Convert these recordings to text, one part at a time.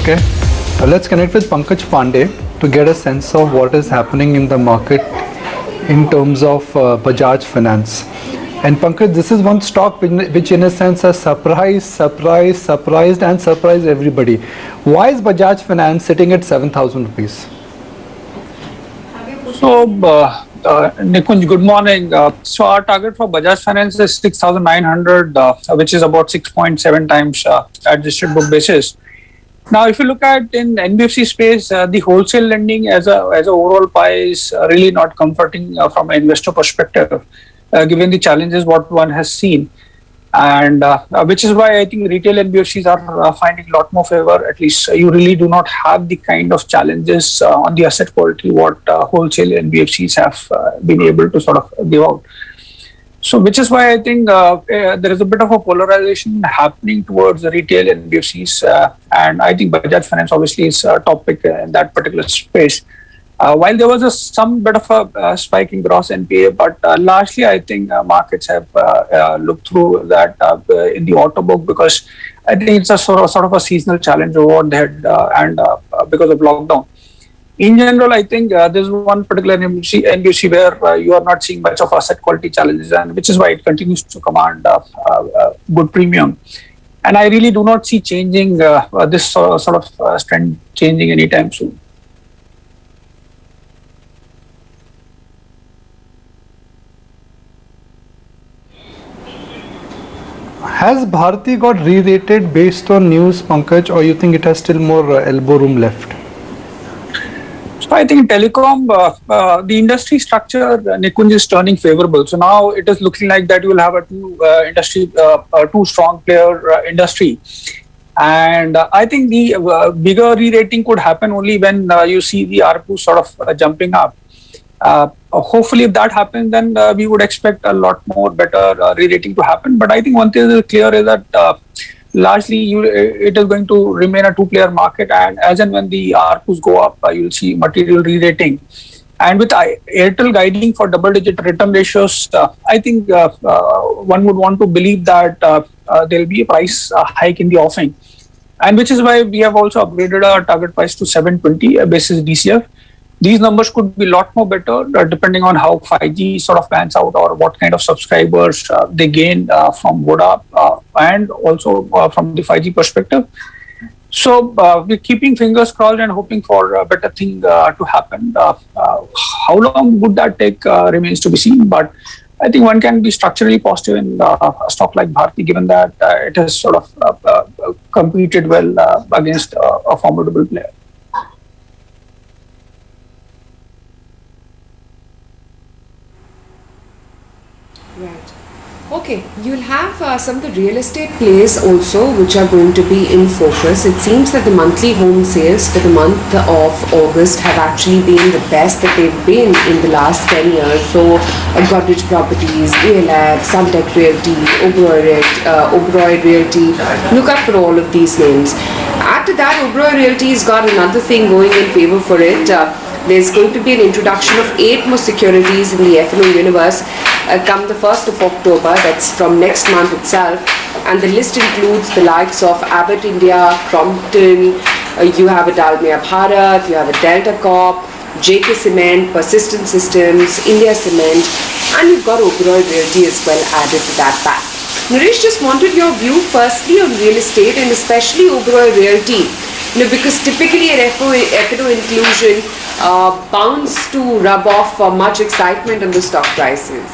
Okay, let's connect with Pankaj Pandey to get a sense of what is happening in the market in terms of Bajaj Finance. And Pankaj, this is one stock which in a sense has surprised everybody. Why is Bajaj Finance sitting at 7,000 rupees? So, Nikunj, good morning. So our target for Bajaj Finance is 6,900, which is about 6.7 times adjusted book basis. Now, if you look at in NBFC space, the wholesale lending as a overall pie is really not comforting from an investor perspective, given the challenges what one has seen. And which is why I think retail NBFCs are finding a lot more favor. At least you really do not have the kind of challenges on the asset quality what wholesale NBFCs have been able to sort of give out. So which is why I think there is a bit of a polarization happening towards the retail NBFCs. And I think Bajaj Finance obviously is a topic in that particular space. While there was some bit of a spike in gross NPA, but largely I think markets have looked through that in the auto book, because I think it's a sort of a seasonal challenge over there and because of lockdown. In general, I think there's one particular NBFC where you are not seeing much of asset quality challenges, and which is why it continues to command good premium. And I really do not see changing this sort of trend changing anytime soon. Has Bharti got re-rated based on news, Pankaj, or you think it has still more elbow room left? So I think telecom, the industry structure, Nikunj, is turning favorable. So now it is looking like that you will have a two strong player industry. And I think the bigger re-rating could happen only when you see the ARPU sort of jumping up. Hopefully, if that happens, then we would expect a lot more better re-rating to happen. But I think one thing is clear is that largely it is going to remain a two-player market, and as and when the ARPUs go up, you'll see material re-rating. And with Airtel guiding for double-digit return ratios, I think one would want to believe that there will be a price hike in the offing, and which is why we have also upgraded our target price to 720 basis DCF. These numbers could be a lot more better depending on how 5G sort of pans out, or what kind of subscribers they gain from Voda and also from the 5G perspective. So we're keeping fingers crossed and hoping for a better thing to happen. How long would that take remains to be seen, but I think one can be structurally positive in a stock like Bharti, given that it has sort of competed well against a formidable player. Right. Okay, you'll have some of the real estate plays also which are going to be in focus. It seems that the monthly home sales for the month of August have actually been the best that they've been in the last 10 years. So, Godrej Properties, ELF, Suntec Realty, Oberoi Realty, look up for all of these names. After that, Oberoi Realty's got another thing going in favor for it. There's going to be an introduction of 8 more securities in the F&O universe come the 1st of October, that's from next month itself. And the list includes the likes of Abbott India, Crompton, you have a Dalmia Bharat, you have a Delta Corp, JK Cement, Persistent Systems, India Cement, and you've got Oberoi Realty as well added to that pack. Naresh, just wanted your view firstly on real estate and especially Oberoi Realty. Because typically an F&O inclusion bounds to rub off much excitement on the stock prices.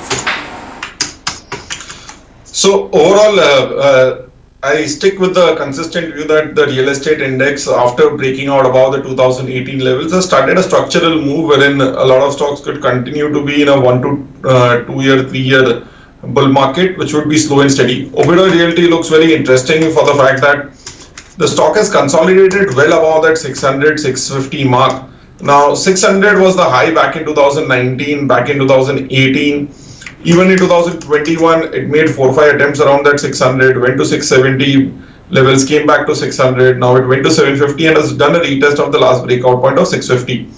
So overall, I stick with the consistent view that the real estate index, after breaking out above the 2018 levels, has started a structural move wherein a lot of stocks could continue to be in a 1 to 2 year, 3 year bull market, which would be slow and steady. Oberoi Realty looks very interesting for the fact that the stock has consolidated well above that 600, 650 mark. Now, 600 was the high back in 2019, back in 2018. Even in 2021, it made 4 or 5 attempts around that 600, went to 670 levels, came back to 600. Now it went to 750 and has done a retest of the last breakout point of 650.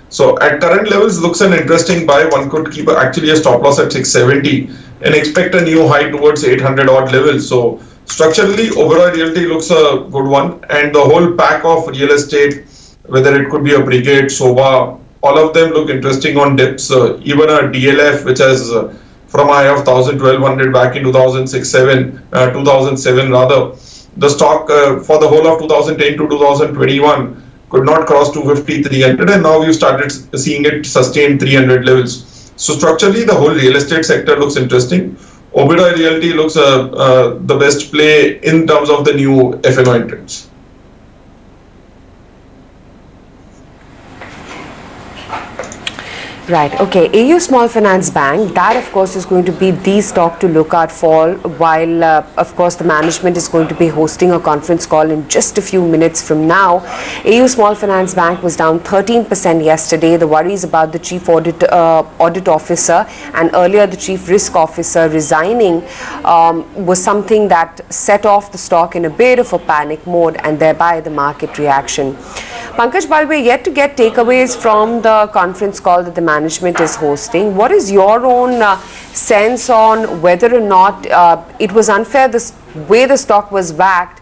So at current levels, looks an interesting buy. One could keep actually a stop loss at 670 and expect a new high towards 800 odd levels. So Structurally, Oberoi Realty looks a good one, and the whole pack of real estate, whether it could be a Brigade, Soba, all of them look interesting on dips. Even a DLF, which has from a high of 1,000-1,200 back in 2007 rather, the stock for the whole of 2010 to 2021 could not cross 250-300, and now we've started seeing it sustain 300 levels. So structurally, the whole real estate sector looks interesting. Oberoi Realty looks the best play in terms of the new F&O entrants. Right, okay. AU Small Finance Bank, that of course is going to be the stock to look out for, while of course the management is going to be hosting a conference call in just a few minutes from now. AU Small Finance Bank was down 13% yesterday. The worries about the chief audit officer and earlier the chief risk officer resigning was something that set off the stock in a bit of a panic mode, and thereby the market reaction. Pankaj, while we're yet to get takeaways from the conference call that the management is hosting, what is your own sense on whether or not it was unfair the way the stock was backed,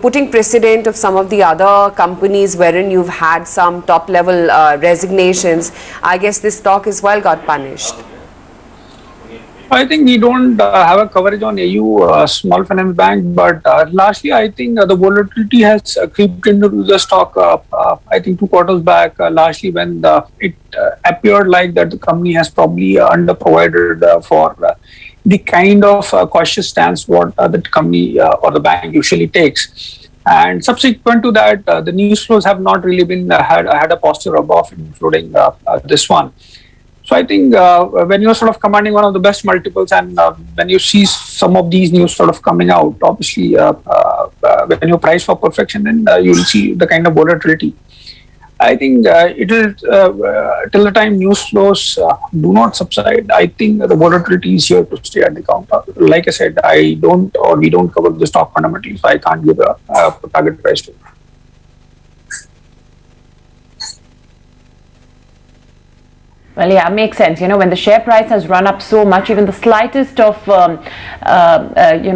putting precedent of some of the other companies wherein you've had some top level resignations? I guess this stock as well got punished. I think we don't have a coverage on AU Small Finance Bank, but largely I think the volatility has creeped into the stock. I think 2 quarters back, largely when it appeared like that the company has probably underprovided for the kind of cautious stance what the company or the bank usually takes. And subsequent to that, the news flows have not really been had a positive rub-off, including this one. So I think when you're sort of commanding one of the best multiples, and when you see some of these news sort of coming out, obviously when you price for perfection, then you will see the kind of volatility. I think it will till the time news flows do not subside. I think the volatility is here to stay at the counter. Like I said, we don't cover the stock fundamentally, so I can't give a target price to it. Well, yeah, makes sense. When the share price has run up so much, even the slightest of,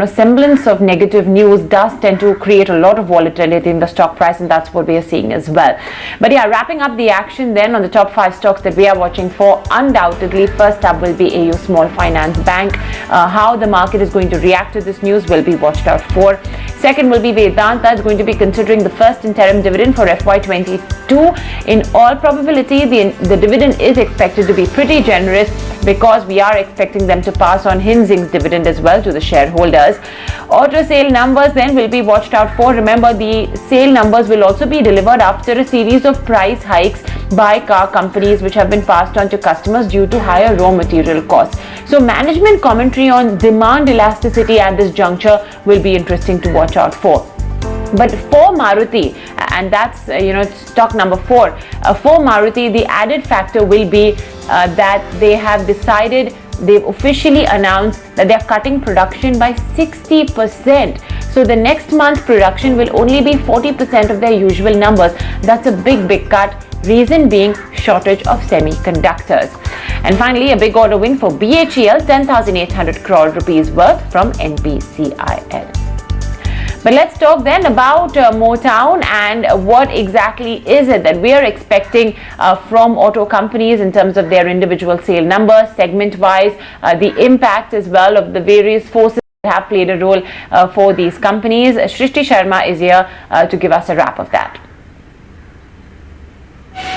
semblance of negative news does tend to create a lot of volatility in the stock price, and that's what we are seeing as well. But yeah, wrapping up the action then on the top 5 stocks that we are watching for, undoubtedly, first up will be AU Small Finance Bank. How the market is going to react to this news will be watched out for. Second will be Vedanta. It's going to be considering the first interim dividend for FY22. In all probability, the dividend is expected to be pretty generous, because we are expecting them to pass on Hinzing's dividend as well to the shareholders. Auto sale numbers then will be watched out for. Remember, the sale numbers will also be delivered after a series of price hikes by car companies which have been passed on to customers due to higher raw material costs. So management commentary on demand elasticity at this juncture will be interesting to watch out for. But for Maruti, and that's stock number 4, for Maruti, the added factor will be that they've officially announced that they're cutting production by 60%. So the next month production will only be 40% of their usual numbers. That's a big cut. Reason being shortage of semiconductors. And finally, a big order win for BHEL, 10,800 crore rupees worth from NPCIL. But let's talk then about Motown, and what exactly is it that we are expecting from auto companies in terms of their individual sale numbers, segment-wise, the impact as well of the various forces that have played a role for these companies. Shrishti Sharma is here to give us a wrap of that.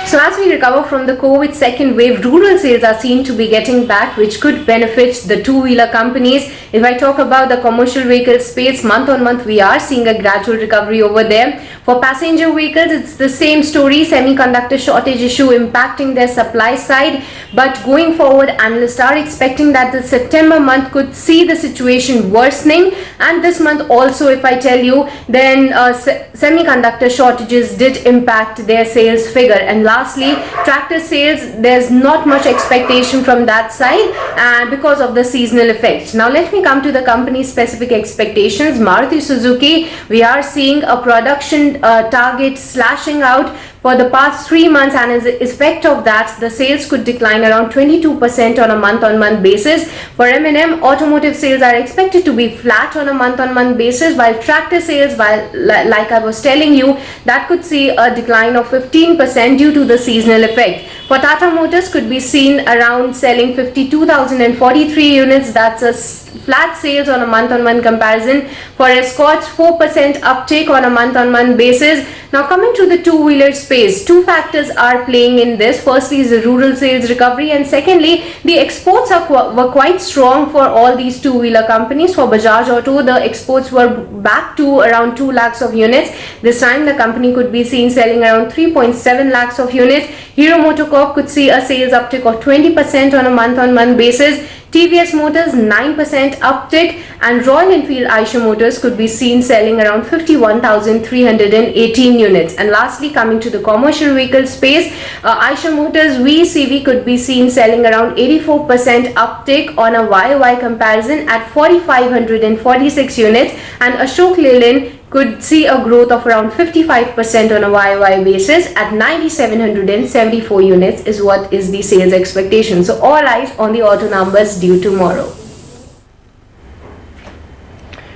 So as we recover from the COVID second wave, rural sales are seen to be getting back, which could benefit the two-wheeler companies. If I talk about the commercial vehicle space, month on month, we are seeing a gradual recovery over there. For passenger vehicles, it's the same story, semiconductor shortage issue impacting their supply side. But going forward, analysts are expecting that the September month could see the situation worsening. And this month also, if I tell you, then semiconductor shortages did impact their sales figure. And lastly, tractor sales, there's not much expectation from that side, and because of the seasonal effect. Now let me come to the company specific expectations. Maruti Suzuki, we are seeing a production target slashing out for the past 3 months, and as an effect of that, the sales could decline around 22% on a month-on-month basis. For M&M, automotive sales are expected to be flat on a month-on-month basis, while tractor sales, like I was telling you, that could see a decline of 15% due to the seasonal effect. For Tata Motors, could be seen around selling 52,043 units. That's a flat sales on a month-on-month comparison. For Escorts, 4% uptake on a month-on-month basis. Now coming to the two-wheeler space, two factors are playing in this. Firstly is the rural sales recovery, and secondly, the exports were quite strong for all these two-wheeler companies. For Bajaj Auto, the exports were back to around 2 lakhs of units. This time the company could be seen selling around 3.7 lakhs of units. Hero MotoCorp could see a sales uptick of 20% on a month-on-month basis. TVS Motors 9% uptick, and Royal Enfield Eicher Motors could be seen selling around 51,318 units. And lastly, coming to the commercial vehicle space, Eicher Motors VCV could be seen selling around 84% uptick on a YOY comparison at 4,546 units, and Ashok Leyland could see a growth of around 55% on a YOY basis at 9,774 units is what is the sales expectation. So all eyes on the auto numbers due tomorrow.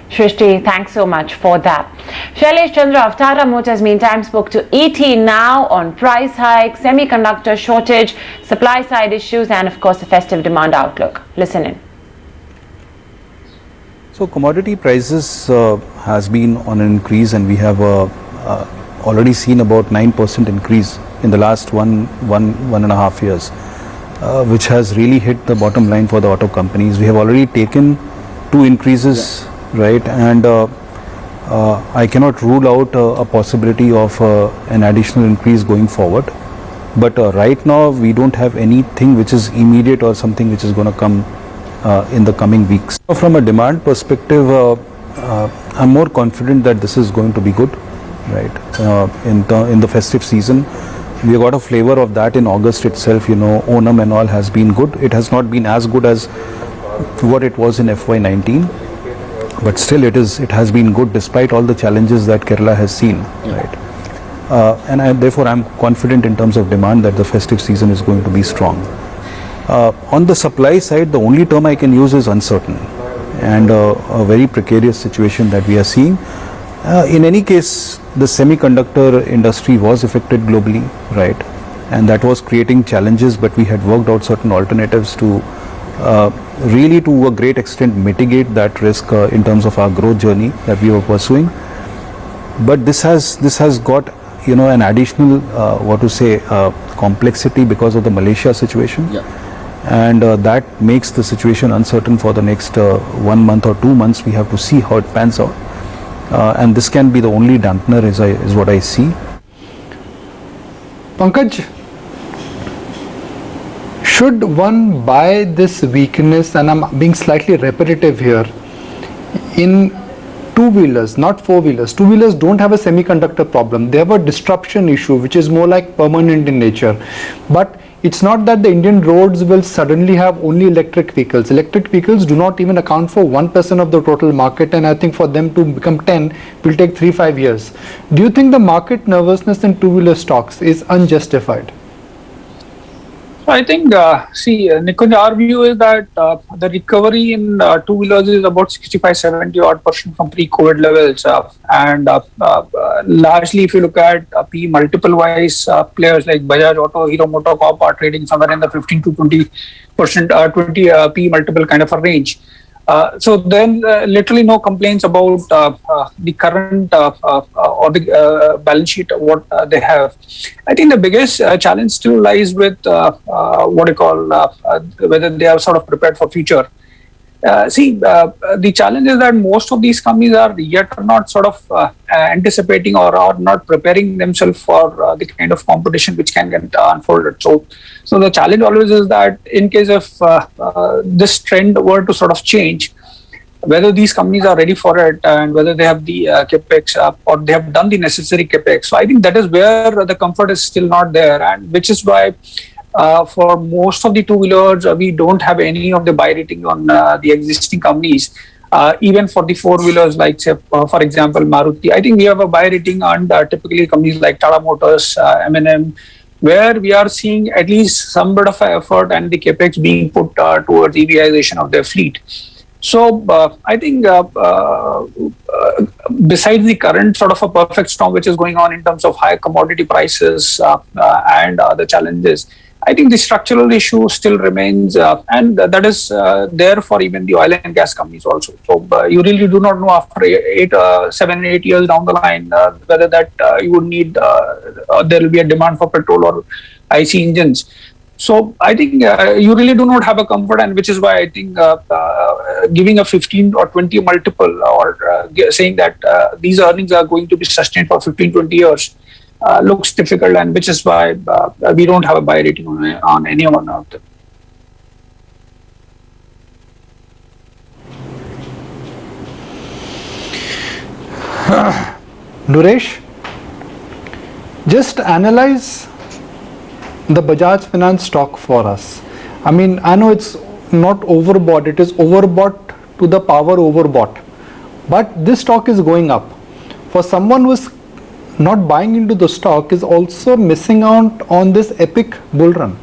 Shrishti, thanks so much for that. Shailesh Chandra of Tata Motors meantime spoke to ET Now on price hike, semiconductor shortage, supply side issues, and of course the festive demand outlook. Listen in. So commodity prices has been on an increase, and we have already seen about 9% increase in the last one and a half years, which has really hit the bottom line for the auto companies. We have already taken 2 increases, right? And I cannot rule out a possibility of an additional increase going forward. But right now we don't have anything which is immediate or something which is going to come in the coming weeks. From a demand perspective, I'm more confident that this is going to be good, right? In the festive season, we got a flavor of that in August itself. Onam and all has been good. It has not been as good as what it was in FY19, but still it has been good despite all the challenges that Kerala has seen, right? And therefore I'm confident in terms of demand that the festive season is going to be strong. On the supply side, the only term I can use is uncertain, and a very precarious situation that we are seeing. In any case, the semiconductor industry was affected globally, right? And that was creating challenges, but we had worked out certain alternatives to really to a great extent mitigate that risk in terms of our growth journey that we were pursuing. But this has got an additional complexity because of the Malaysia situation. Yeah. And that makes the situation uncertain for the next 1 month or 2 months. We have to see how it pans out, and this can be the only dampener is what I see. Pankaj, should one buy this weakness, and I'm being slightly repetitive here, in two-wheelers, not four-wheelers. Two-wheelers don't have a semiconductor problem. They have a disruption issue, which is more like permanent in nature. But it's not that the Indian roads will suddenly have only electric vehicles. Electric vehicles do not even account for 1% of the total market, and I think for them to become 10 will take 3-5 years. Do you think the market nervousness in two-wheeler stocks is unjustified? I think, Nikunj, our view is that the recovery in two-wheelers is about 65-70% from pre-COVID levels. And largely, if you look at P multiple-wise players like Bajaj Auto, Hero MotoCorp are trading somewhere in the 15 to 20% P multiple kind of a range. So then literally no complaints about the current or the balance sheet what they have. I think the biggest challenge still lies with whether they are sort of prepared for future. The challenge is that most of these companies are yet not sort of anticipating or are not preparing themselves for the kind of competition which can get unfolded. So the challenge always is that in case of this trend were to sort of change, whether these companies are ready for it and whether they have the capex or they have done the necessary capex. So I think that is where the comfort is still not there, and which is why for most of the two-wheelers, we don't have any of the buy rating on the existing companies. Even for the four-wheelers, like say, for example, Maruti, I think we have a buy rating on typically companies like Tata Motors, M&M, where we are seeing at least some bit of effort and the capex being put towards EVization of their fleet. So I think besides the current sort of a perfect storm which is going on in terms of high commodity prices and the challenges, I think the structural issue still remains, and that is there for even the oil and gas companies also. So you really do not know after 7, 8 years down the line whether that you would need, there will be a demand for petrol or IC engines. So I think you really do not have a comfort, and which is why I think giving a 15 or 20 multiple or saying that these earnings are going to be sustained for 15, 20 years looks difficult, and which is why we don't have a buy rating on any one of them. Nuresh, just analyze the Bajaj Finance stock for us. I mean, I know it's not overbought, it is overbought to the power overbought, but this stock is going up. For someone who is not buying into the stock is also missing out on this epic bull run.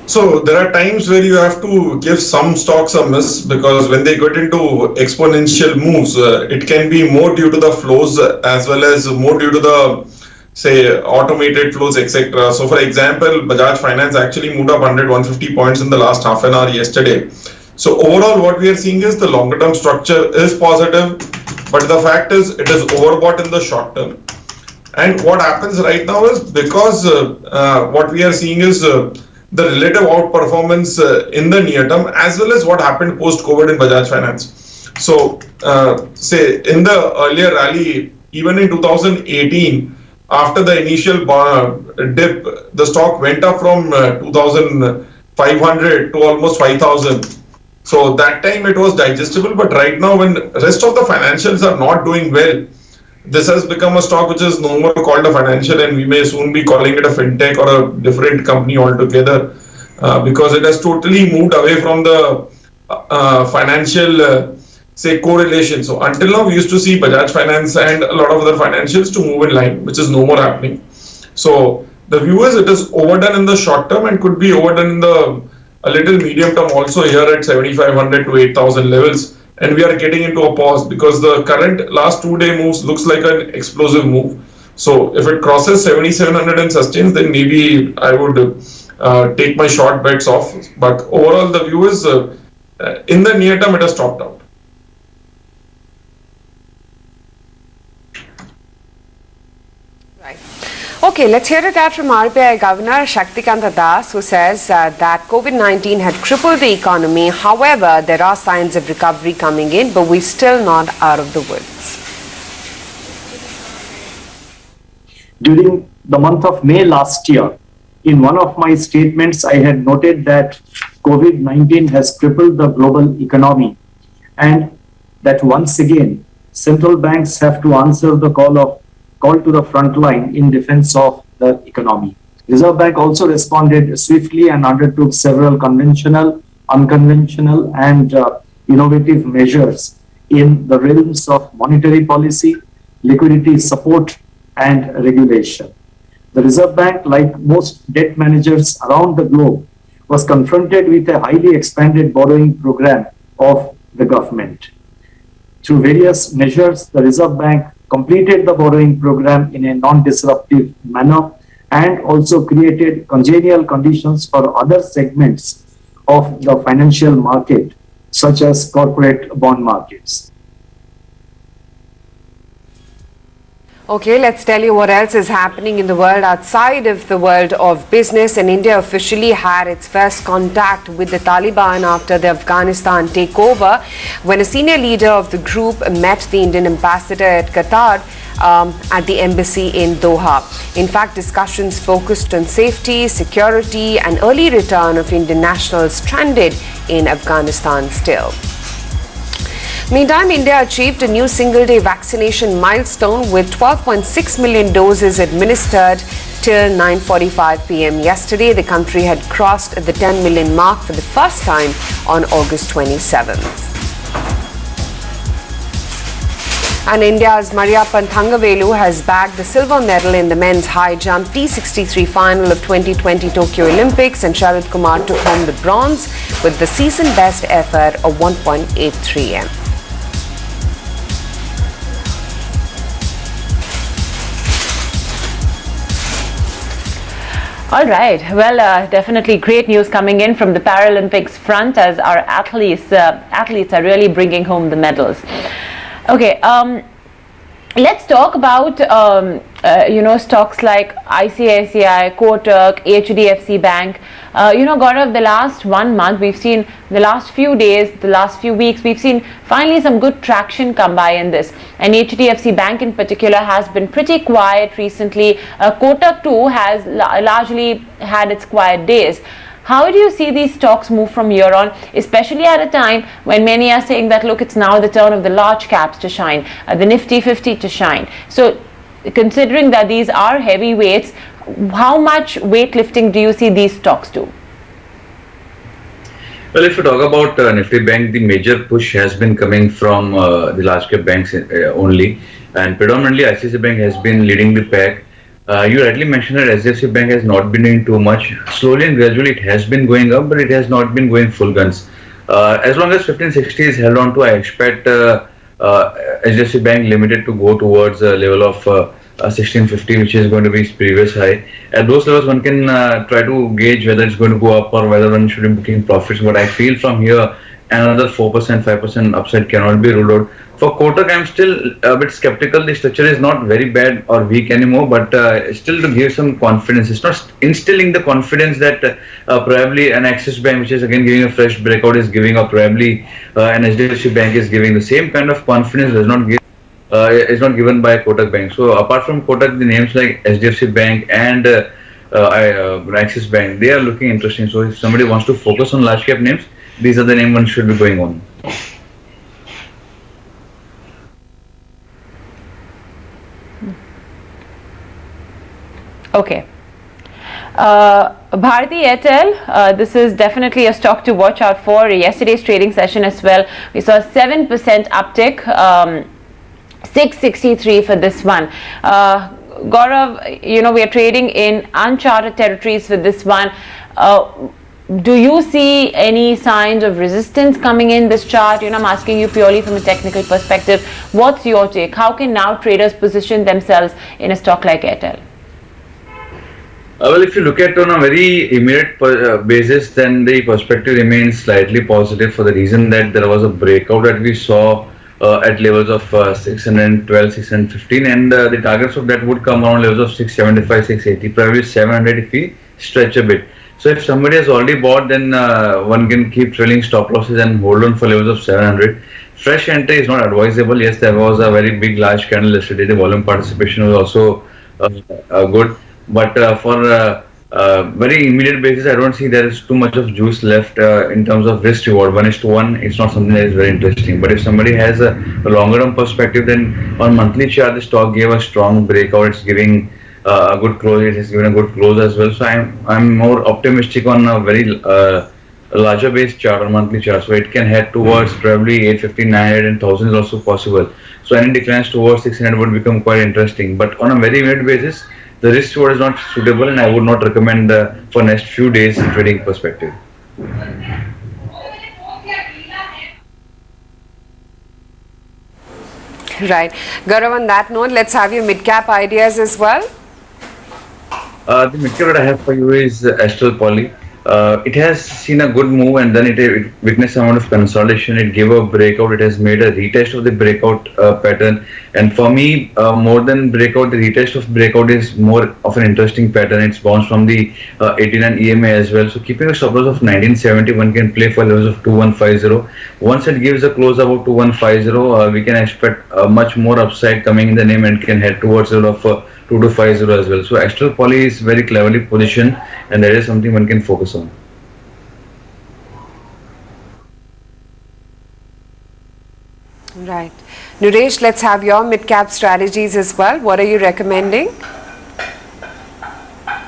So there are times where you have to give some stocks a miss, because when they get into exponential moves, it can be more due to the flows as well as more due to the, say, automated flows, etc. So for example, Bajaj Finance actually moved up 100-150 points in the last half an hour yesterday. So overall what we are seeing is the longer term structure is positive, but the fact is it is overbought in the short term. And what happens right now is, because what we are seeing is the relative outperformance in the near term, as well as what happened post-COVID in Bajaj Finance. So say in the earlier rally, even in 2018, after the initial dip, the stock went up from 2,500 to almost 5,000. So that time it was digestible, but right now when rest of the financials are not doing well, this has become a stock which is no more called a financial, and we may soon be calling it a fintech or a different company altogether, because it has totally moved away from the financial say correlation. So until now we used to see Bajaj Finance and a lot of other financials to move in line, which is no more happening. So the view is it is overdone in the short term and could be overdone in the a little medium term also here at 7,500 to 8,000 levels, and we are getting into a pause because the current last 2-day moves looks like an explosive move. So if it crosses 7,700 and sustains, then maybe I would take my short bets off. But overall the view is in the near term it has topped out. Okay, let's hear it out from RBI Governor Shaktikanta Das, who says that COVID-19 had crippled the economy. However, there are signs of recovery coming in, but we're still not out of the woods. During the month of May last year, in one of my statements, I had noted that COVID-19 has crippled the global economy, and that once again, central banks have to answer the call to the front line in defense of the economy. Reserve Bank also responded swiftly and undertook several conventional, unconventional, and innovative measures in the realms of monetary policy, liquidity support, and regulation. The Reserve Bank, like most debt managers around the globe, was confronted with a highly expanded borrowing program of the government. Through various measures, the Reserve Bank completed the borrowing program in a non-disruptive manner and also created congenial conditions for other segments of the financial market, such as corporate bond markets. Okay, let's tell you what else is happening in the world outside of the world of business. And India officially had its first contact with the Taliban after the Afghanistan takeover, when a senior leader of the group met the Indian ambassador at Qatar at the embassy in Doha. In fact, discussions focused on safety, security, and early return of Indian nationals stranded in Afghanistan still. Meantime, India achieved a new single-day vaccination milestone with 12.6 million doses administered Till 9:45 p.m. yesterday, the country had crossed the 10 million mark for the first time on August 27th. And India's Mariyappan Thangavelu has bagged the silver medal in the men's high jump T63 final of 2020 Tokyo Olympics, and Sharad Kumar took home the bronze with the season best effort of 1.83 m. All right. Well, definitely great news coming in from the Paralympics front, as our athletes are really bringing home the medals. Okay, let's talk about stocks like ICICI, Kotak, HDFC Bank. Gaurav, the last 1 month we've seen, the last few days, the last few weeks, we've seen finally some good traction come by in this. And HDFC Bank in particular has been pretty quiet recently. Kotak too has largely had its quiet days. How do you see these stocks move from here on, especially at a time when many are saying that, look, it's now the turn of the large caps to shine, the Nifty 50 to shine. So considering that these are heavyweights, how much weightlifting do you see these stocks do? Well, if you talk about Nifty Bank, the major push has been coming from the large cap banks only, and predominantly ICICI Bank has been leading the pack. You rightly mentioned that SFC Bank has not been doing too much. Slowly and gradually it has been going up, but it has not been going full guns. As long as 1560 is held on to, I expect SFC Bank Limited to go towards a level of 1650, which is going to be its previous high. At those levels, one can try to gauge whether it's going to go up or whether one should be booking profits. But I feel from here, another 4%, 5% upside cannot be ruled out. For Kotak, I'm still a bit skeptical. The structure is not very bad or weak anymore, but still to give some confidence. It's not instilling the confidence that probably an Axis Bank, which is again giving a fresh breakout, is giving, or probably an HDFC Bank is giving. The same kind of confidence is not given by Kotak Bank. So apart from Kotak, the names like HDFC Bank and Axis Bank, they are looking interesting. So if somebody wants to focus on large cap names, these are the names one should be going on. Okay. Bharti Airtel, this is definitely a stock to watch out for. Yesterday's trading session as well, we saw a 7% uptick, 663 for this one. Gaurav, we are trading in uncharted territories for this one. Do you see any signs of resistance coming in this chart? I'm asking you purely from a technical perspective. What's your take? How can now traders position themselves in a stock like Airtel? Well, if you look at on a very immediate basis, then the perspective remains slightly positive for the reason that there was a breakout that we saw at levels of 612, 615, and the targets of that would come around levels of 675, 680, probably 700 if we stretch a bit. So if somebody has already bought, then one can keep trailing stop losses and hold on for levels of 700. Fresh entry is not advisable. Yes, there was a very big large candle yesterday. The volume participation was also good. But for very immediate basis, I don't see there is too much of juice left in terms of risk reward. 1:1, it's not something that is very interesting. But if somebody has a longer term perspective, then on monthly chart, the stock gave a strong breakout. It's giving a good close. It has given a good close as well. So I'm more optimistic on a very larger base chart or monthly chart. So it can head towards probably 850, 900, and 1000 is also possible. So any declines towards 600 would become quite interesting. But on a very immediate basis, the risk reward is not suitable, and I would not recommend for next few days trading perspective. Right. Gaurav, on that note, let's have your mid-cap ideas as well. The mid-cap that I have for you is Astral Poly. It has seen a good move, and then it witnessed some amount of consolidation. It gave a breakout. It has made a retest of the breakout pattern. And for me, more than breakout, the retest of breakout is more of an interesting pattern. It's bounced from the 89 EMA as well. So keeping a stop loss of 1970, one can play for levels of 2150. Once it gives a close about 2150, we can expect much more upside coming in the name and can head towards a level of 2250 as well. So Astral Poly is very cleverly positioned, and that is something one can focus on. Right. Naresh, let's have your mid-cap strategies as well. What are you recommending?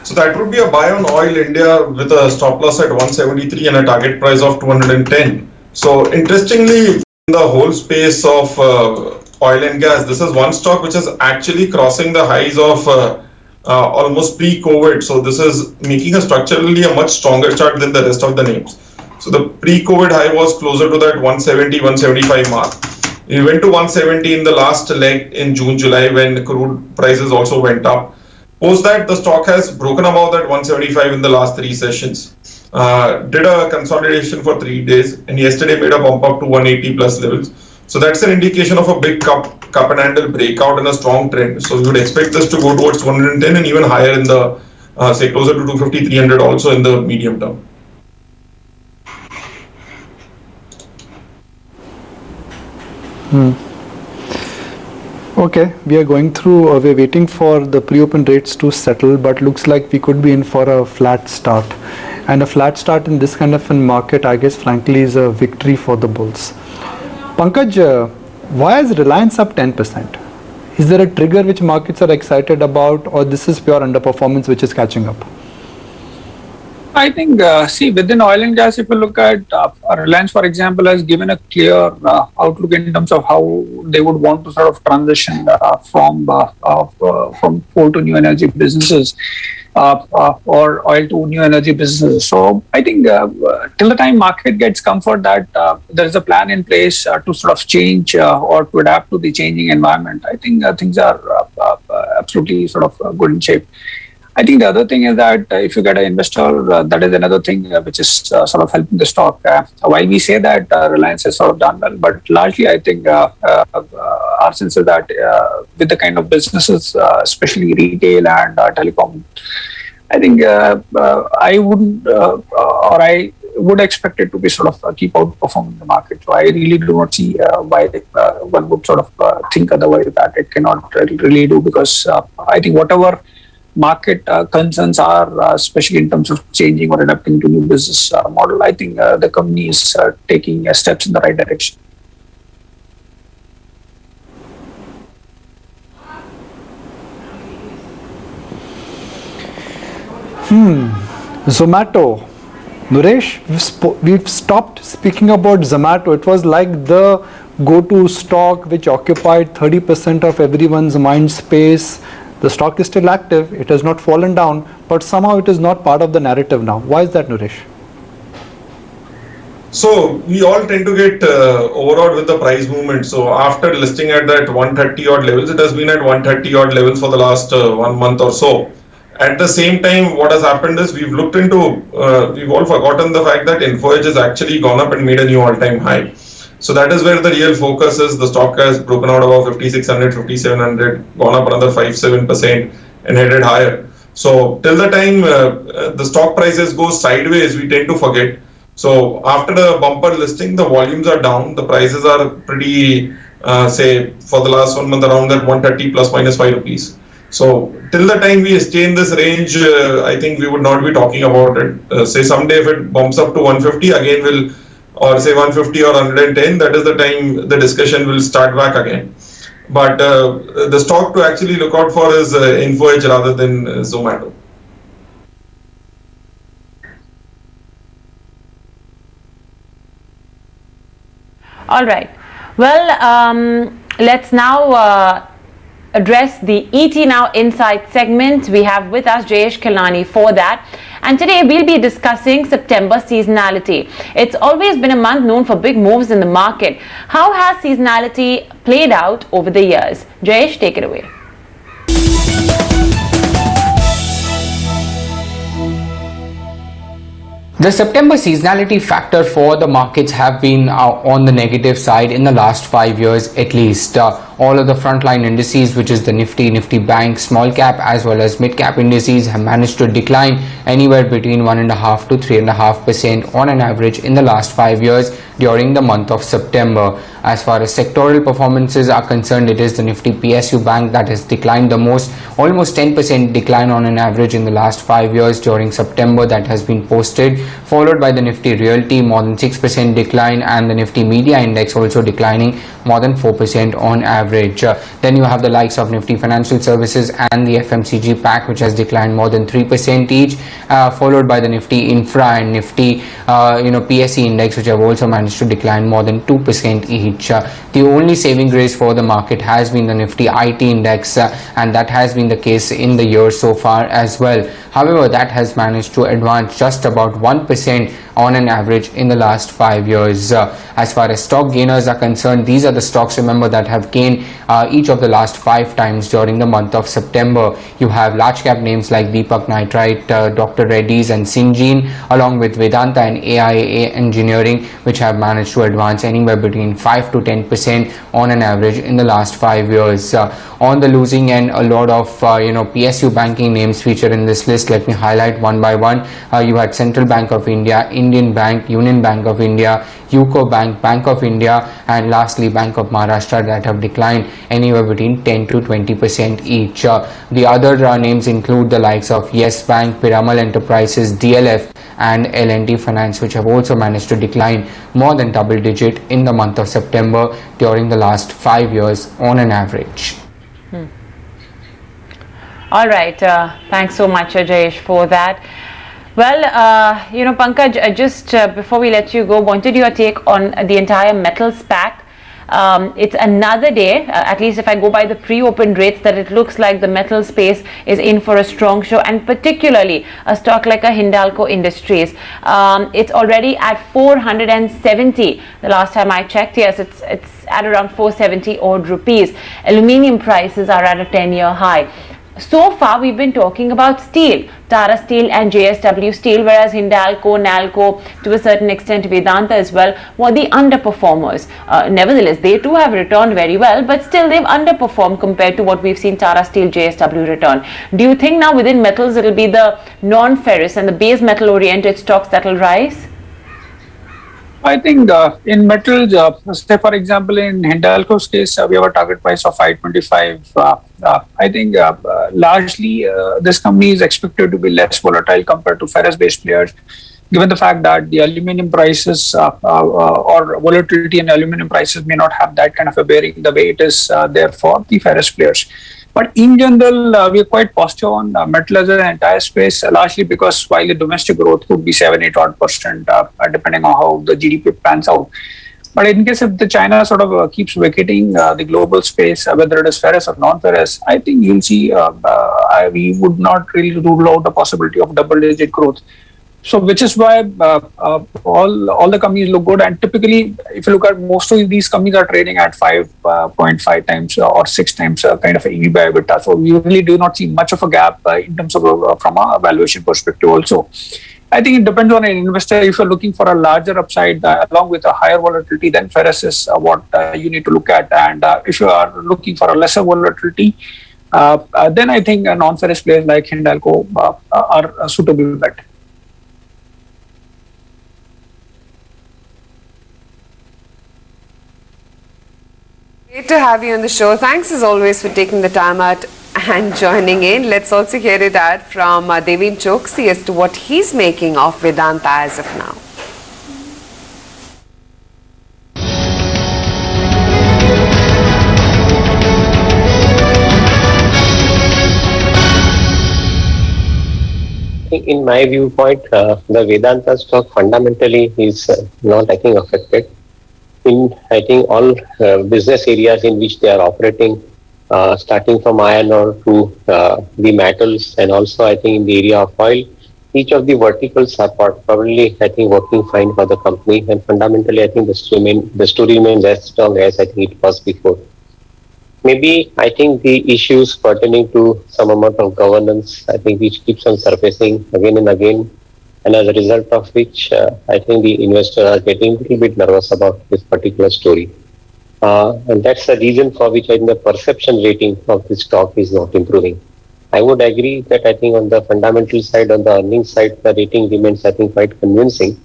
So that would be a buy on Oil India with a stop loss at 173 and a target price of 210. So interestingly, in the whole space of oil and gas, this is one stock which is actually crossing the highs of almost pre-COVID. So this is making a structurally a much stronger chart than the rest of the names. So the pre-COVID high was closer to that 170, 175 mark. We went to 170 in the last leg in June, July when crude prices also went up. Post that, the stock has broken above that 175 in the last 3 sessions. Did a consolidation for 3 days and yesterday made a bump up to 180 plus levels. So that's an indication of a big cup and handle breakout and a strong trend. So we would expect this to go towards 110 and even higher in the say closer to 250, 300 also in the medium term. Okay, we are going through, we're waiting for the pre-open rates to settle, but looks like we could be in for a flat start. And a flat start in this kind of a market, I guess, frankly, is a victory for the bulls. Pankaj, why is Reliance up 10%? Is there a trigger which markets are excited about, or this is pure underperformance which is catching up? I think, within oil and gas, if you look at Reliance, for example, has given a clear outlook in terms of how they would want to sort of transition from coal to new energy businesses or oil to new energy businesses. So I think till the time market gets comfort that there is a plan in place to sort of change or to adapt to the changing environment, I think things are absolutely sort of good in shape. I think the other thing is that if you get an investor, that is another thing which is sort of helping the stock. While we say that Reliance has sort of done well, but largely I think our sense is that with the kind of businesses, especially retail and telecom, I think I would expect it to be sort of keep outperforming the market. So I really do not see why one would sort of think otherwise that it cannot really do, because I think whatever market concerns are, especially in terms of changing or adapting to new business model, I think the company is taking steps in the right direction. Zomato. Naresh, we've stopped speaking about Zomato. It was like the go-to stock which occupied 30% of everyone's mind space. The stock is still active, it has not fallen down, but somehow it is not part of the narrative now. Why is that, Naresh? So we all tend to get overawed with the price movement. So after listing at that 130 odd levels, it has been at 130 odd levels for the last 1 month or so. At the same time, what has happened is we've looked into, we've all forgotten the fact that InfoEdge has actually gone up and made a new all-time high. So that is where the real focus is. The stock has broken out about 5,600, 5,700, gone up another 5-7% and headed higher. So till the time the stock prices go sideways, we tend to forget. So after the bumper listing, the volumes are down. The prices are pretty, say for the last 1 month around that 130 plus minus 5 rupees. So till the time we stay in this range, I think we would not be talking about it. Say someday if it bumps up to 150, again we'll, or say 150 or 110, that is the time the discussion will start back again. But the stock to actually look out for is InfoEdge rather than Zomato. All right. Well, let's now address the ET Now Insight segment. We have with us Jayesh Kilnani for that. And today we'll be discussing September seasonality. It's always been a month known for big moves in the market. How has seasonality played out over the years? Jayesh, take it away. The September seasonality factor for the markets have been on the negative side in the last 5 years at least. All of the frontline indices, which is the Nifty Bank, small cap as well as mid cap indices, have managed to decline anywhere between 1.5 to 3.5% on an average in the last 5 years during the month of September. As far as sectoral performances are concerned, it is the Nifty PSU Bank that has declined the most, almost 10% decline on an average in the last 5 years during September that has been posted, followed by the Nifty Realty, more than 6% decline, and the Nifty Media Index also declining more than 4% on average. average. Then you have the likes of Nifty Financial Services and the FMCG pack, which has declined more than 3% each, followed by the Nifty Infra and Nifty PSE index, which have also managed to decline more than 2% each. The only saving grace for the market has been the Nifty IT index, and that has been the case in the year so far as well. However, that has managed to advance just about 1% on an average in the last 5 years. As far as stock gainers are concerned, these are the stocks, remember, that have gained each of the last 5 times during the month of September. You have large cap names like Deepak Nitrite, Dr. Reddy's and Syngene, along with Vedanta and AIA Engineering, which have managed to advance anywhere between 5 to 10% on an average in the last 5 years. On the losing end, a lot of PSU banking names feature in this list. Let me highlight one by one. You had Central Bank of India, Indian Bank, Union Bank of India, UCO Bank, Bank of India, and lastly Bank of Maharashtra, that have declined anywhere between 10 to 20% each. The other names include the likes of Yes Bank, Piramal Enterprises, DLF and L&T Finance, which have also managed to decline more than double digit in the month of September during the last 5 years on an average. All right, thanks so much, Jayesh, for that. Well, Pankaj, just before we let you go, wanted your take on the entire metals pack. It's another day, at least if I go by the pre-open rates, that it looks like the metal space is in for a strong show, and particularly a stock like a Hindalco Industries. It's already at 470. The last time I checked, yes, it's at around 470 odd rupees. Aluminium prices are at a 10-year high. So far, we've been talking about steel, Tata Steel and JSW Steel, whereas Hindalco, Nalco, to a certain extent Vedanta as well, were the underperformers. Nevertheless, they too have returned very well, but still they've underperformed compared to what we've seen Tata Steel, JSW return. Do you think now within metals it will be the non-ferrous and the base metal oriented stocks that will rise? I think in metals, say for example in Hindalco's case, we have a target price of 525. I think largely this company is expected to be less volatile compared to ferrous-based players, given the fact that the aluminium prices or volatility in aluminium prices may not have that kind of a bearing the way it is there for the ferrous players. But in general, we are quite positive on metal as an entire space, largely because while the domestic growth could be 7-8% depending on how the GDP pans out. But in case if the China sort of keeps vacating the global space, whether it is ferrous or non-ferrous, I think you'll see we would not really rule out the possibility of double-digit growth. So, which is why all the companies look good. And typically, if you look at most of these companies are trading at 5.5 times or 6 times kind of EV by EBITDA. So, we really do not see much of a gap in terms of from a valuation perspective also. I think it depends on an investor. If you're looking for a larger upside along with a higher volatility, then ferrous is what you need to look at. And if you are looking for a lesser volatility, then I think non-ferrous players like Hindalco are a suitable bet. Great to have you on the show. Thanks as always for taking the time out and joining in. Let's also hear it out from Devin Choksi as to what he's making of Vedanta as of now. In my viewpoint, the Vedanta stock fundamentally is not, I think, affected. In, I think, all business areas in which they are operating, starting from iron ore to the metals, and also I think in the area of oil, each of the verticals are probably, I think, working fine for the company. And fundamentally, I think the story remains as strong as I think it was before. Maybe I think the issues pertaining to some amount of governance, I think, which keeps on surfacing again and again, and as a result of which, I think the investors are getting a little bit nervous about this particular story. And that's the reason for which I think the perception rating of this stock is not improving. I would agree that I think on the fundamental side, on the earnings side, the rating remains, I think, quite convincing.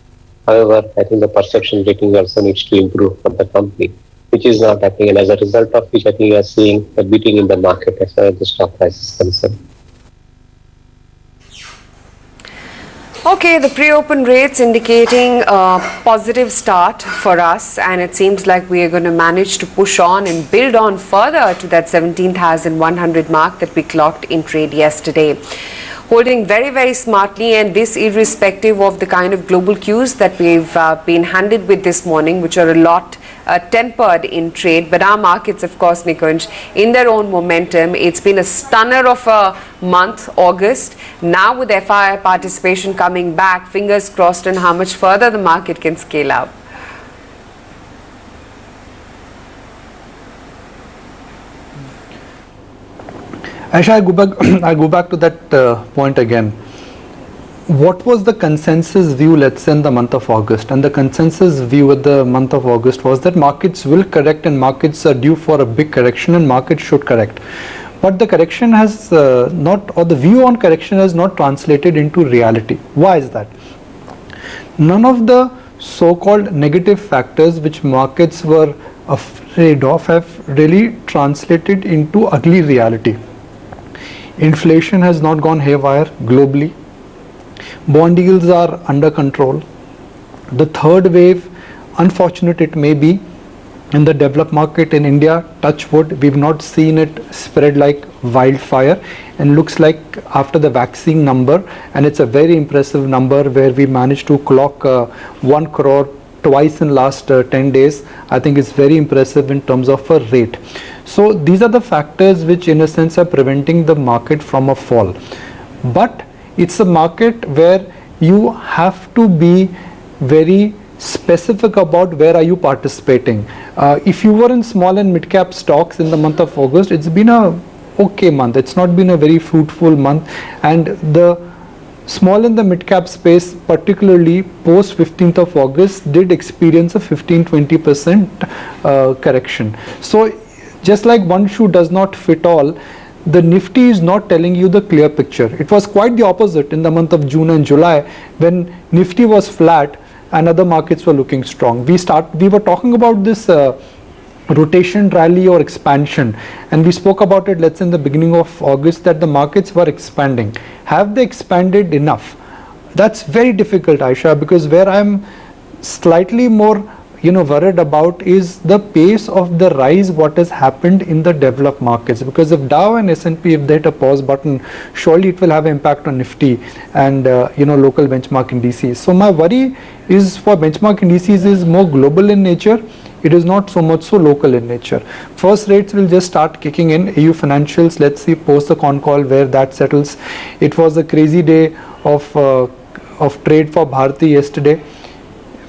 However, I think the perception rating also needs to improve for the company, which is not happening. And as a result of which, I think you are seeing a beating in the market as far as the stock price is concerned. Okay, the pre-open rates indicating a positive start for us, and it seems like we are going to manage to push on and build on further to that 17,100 mark that we clocked in trade yesterday. Holding very, very smartly, and this irrespective of the kind of global cues that we've been handed with this morning, which are a lot tempered in trade. But our markets, of course, Nikunj, in their own momentum, it's been a stunner of a month, August. Now with FII participation coming back, fingers crossed on how much further the market can scale up. Aisha, I go back to that point again. What was the consensus view, let's say, in the month of August? And the consensus view at the month of August was that markets will correct and markets are due for a big correction and markets should correct. But the correction has not, or the view on correction has not translated into reality. Why is that? None of the so-called negative factors which markets were afraid of have really translated into ugly reality. Inflation has not gone haywire globally. Bond yields are under control. The third wave, unfortunate it may be, in the developed market in India, touch wood, we've not seen it spread like wildfire, and looks like after the vaccine number, and it's a very impressive number where we managed to clock 1 crore twice in last 10 days. I think it's very impressive in terms of a rate. So these are the factors which in a sense are preventing the market from a fall. But it's a market where you have to be very specific about where are you participating. If you were in small and mid cap stocks in the month of August, it's been a okay month. It's not been a very fruitful month, and the small and the mid cap space, particularly post 15th of August, did experience a 15-20% correction. So just like one shoe does not fit all, the Nifty is not telling you the clear picture. It was quite the opposite in the month of June and July, when Nifty was flat and other markets were looking strong. We were talking about this rotation rally or expansion, and we spoke about it, let's say, in the beginning of August, that the markets were expanding. Have they expanded enough? That's very difficult, Aisha, because where I'm slightly more worried about is the pace of the rise, what has happened in the developed markets. Because if Dow and S&P, if they hit a pause button, surely it will have impact on Nifty and local benchmark indices. So my worry is for benchmark indices is more global in nature. It is not so much so local in nature. First rates will just start kicking in. AU financials, let's see post the con call where that settles. It was a crazy day of trade for Bharti yesterday.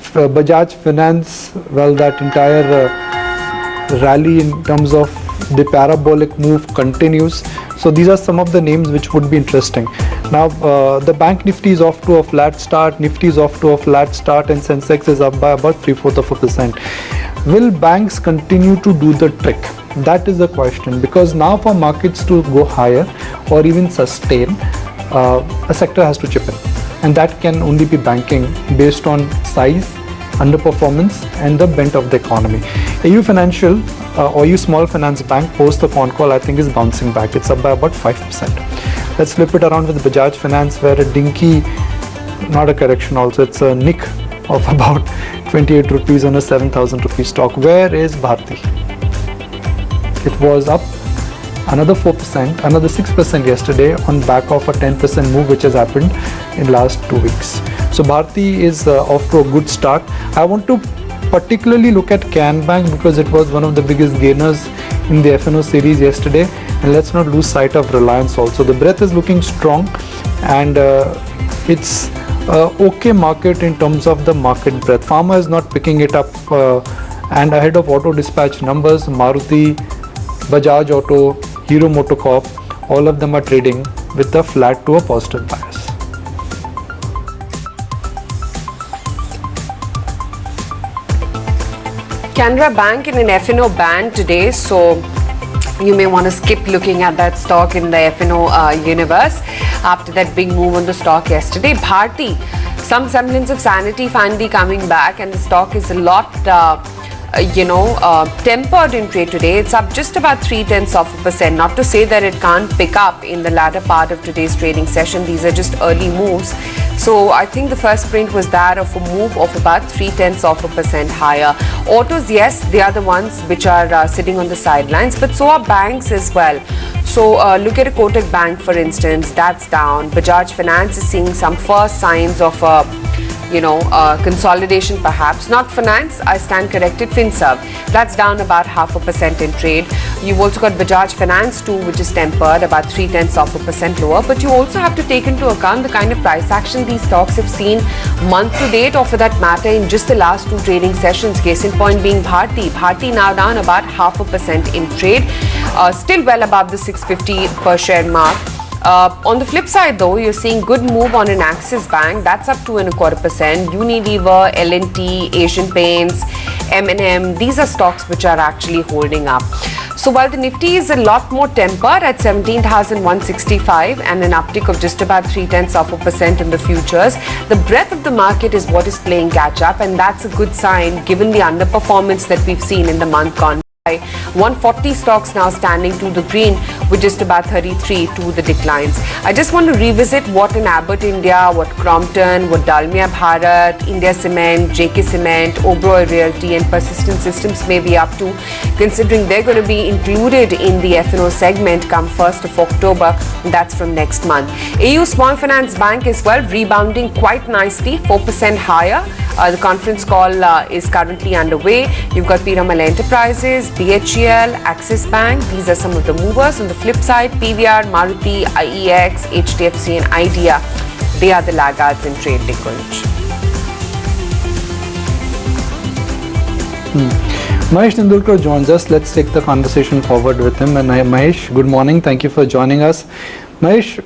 Bajaj Finance, well, that entire rally in terms of the parabolic move continues. So these are some of the names which would be interesting. Now the bank Nifty is off to a flat start, Nifty is off to a flat start, and Sensex is up by about 0.75%. Will banks continue to do the trick? That is the question, because now for markets to go higher or even sustain, a sector has to chip in, and that can only be banking based on size, underperformance and the bent of the economy. AU Financial or AU Small Finance Bank post the con call, I think, is bouncing back. It's up by about 5%. Let's flip it around with Bajaj Finance, where a dinky, not a correction also, it's a nick of about 28 rupees on a 7,000 rupee stock. Where is Bharti? It was up another 4%, another 6% yesterday on back of a 10% move which has happened in last 2 weeks. So Bharti is off to a good start. I want to particularly look at Can Bank because it was one of the biggest gainers in the FNO series yesterday, and let's not lose sight of Reliance also. The breadth is looking strong, and it's okay market in terms of the market breadth. Pharma is not picking it up, and ahead of auto dispatch numbers, Maruti, Bajaj Auto, Hero Motocorp, all of them are trading with a flat to a positive bias. Canara Bank in an FNO band today, so you may want to skip looking at that stock in the FNO universe after that big move on the stock yesterday. Bharti, some semblance of sanity finally coming back, and the stock is a lot tempered in trade today. It's up just about 0.3%. Not to say that it can't pick up in the latter part of today's trading session. These are just early moves. So So I think the first print was that of a move of about 0.3% higher. Autos, yes, they are the ones which are sitting on the sidelines, but so are banks as well. So look at a Kotak Bank, for instance, that's down. Bajaj Finance is seeing some first signs of consolidation perhaps. Not finance, I stand corrected, FinServ. That's down about 0.5% in trade. You've also got Bajaj Finance too, which is tempered, about 0.3% lower. But you also have to take into account the kind of price action these stocks have seen month to date, or for that matter in just the last 2 trading sessions. Case in point being Bharti. Bharti now down about 0.5% in trade. Still well above the 650 per share mark. On the flip side though, you're seeing good move on an Axis Bank, that's up 2.25%. Unilever, L&T, Asian Paints, M&M, these are stocks which are actually holding up. So while the Nifty is a lot more tempered at 17,165 and an uptick of just about 0.3% in the futures, the breadth of the market is what is playing catch up, and that's a good sign given the underperformance that we've seen in the month gone. 140 stocks now standing to the green with just about 33 to the declines. I just want to revisit what in Abbott India, what Crompton, what Dalmia Bharat, India Cement, JK Cement, Oberoi Realty and Persistent Systems may be up to, considering they're going to be included in the F&O segment come 1st of October. That's from next month. AU Small Finance Bank as well rebounding quite nicely, 4% higher. The conference call is currently underway. You've got Piramal Enterprises, BHEL, Axis Bank. These are some of the movers. On the flip side, PVR, Maruti, IEX, HDFC and Idea. They are the laggards in trade, Nikunj. Mahesh Tendulkar joins us. Let's take the conversation forward with him. And Mahesh, good morning. Thank you for joining us. Mahesh,